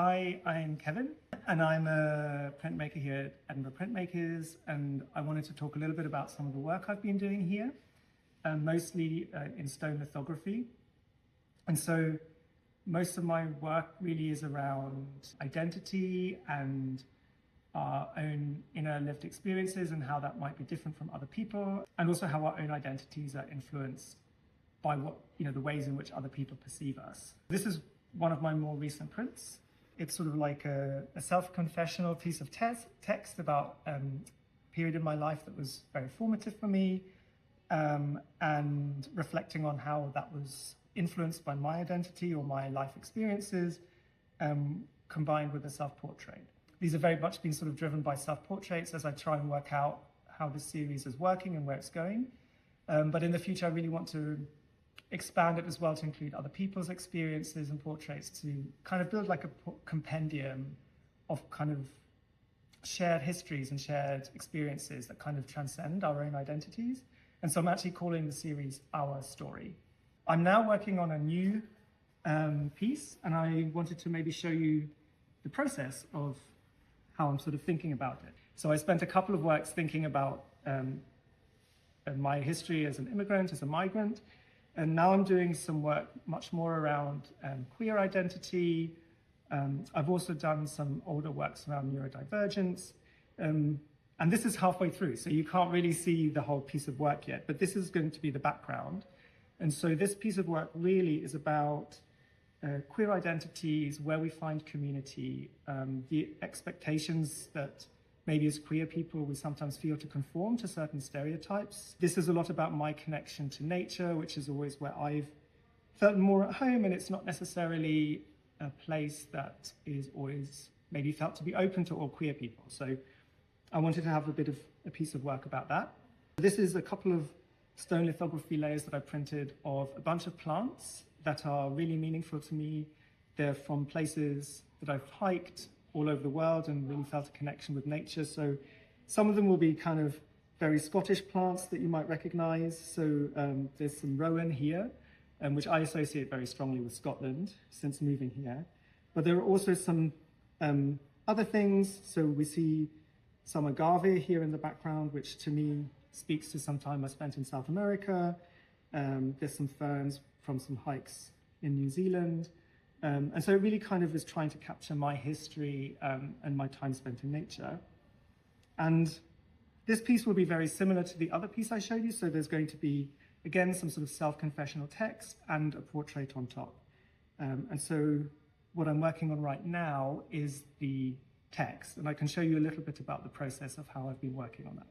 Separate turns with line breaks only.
Hi, I'm Kevin, and I'm a printmaker here at Edinburgh Printmakers, and I wanted to talk a little bit about some of the work I've been doing here, mostly in stone lithography. And so most of my work really is around identity and our own inner lived experiences and how that might be different from other people, and also how our own identities are influenced by the ways in which other people perceive us. This is one of my more recent prints. It's sort of like a self-confessional piece of text about a period in my life that was very formative for me, and reflecting on how that was influenced by my identity or my life experiences, combined with a self-portrait. These have very much been sort of driven by self-portraits as I try and work out how this series is working and where it's going. But in the future, I really want to expand it as well to include other people's experiences and portraits, to kind of build like a compendium of kind of shared histories and shared experiences that kind of transcend our own identities. And so I'm actually calling the series Our Story. I'm now working on a new piece, and I wanted to maybe show you the process of how I'm sort of thinking about it. So I spent a couple of works thinking about my history as an immigrant, as a migrant, and now I'm doing some work much more around queer identity. I've also done some older works around neurodivergence. And this is halfway through, so you can't really see the whole piece of work yet, but this is going to be the background. And so this piece of work really is about queer identities, where we find community, the expectations that maybe as queer people, we sometimes feel to conform to certain stereotypes. This is a lot about my connection to nature, which is always where I've felt more at home, and it's not necessarily a place that is always maybe felt to be open to all queer people. So I wanted to have a piece of work about that. This is a couple of stone lithography layers that I printed of a bunch of plants that are really meaningful to me. They're from places that I've hiked all over the world and really felt a connection with nature. So some of them will be kind of very Scottish plants that you might recognize. So there's some rowan here, which I associate very strongly with Scotland since moving here. But there are also some other things. So we see some agave here in the background, which to me speaks to some time I spent in South America. There's some ferns from some hikes in New Zealand. And so it really kind of is trying to capture my history and my time spent in nature. And this piece will be very similar to the other piece I showed you. So there's going to be, again, some sort of self-confessional text and a portrait on top. And so what I'm working on right now is the text. And I can show you a little bit about the process of how I've been working on that.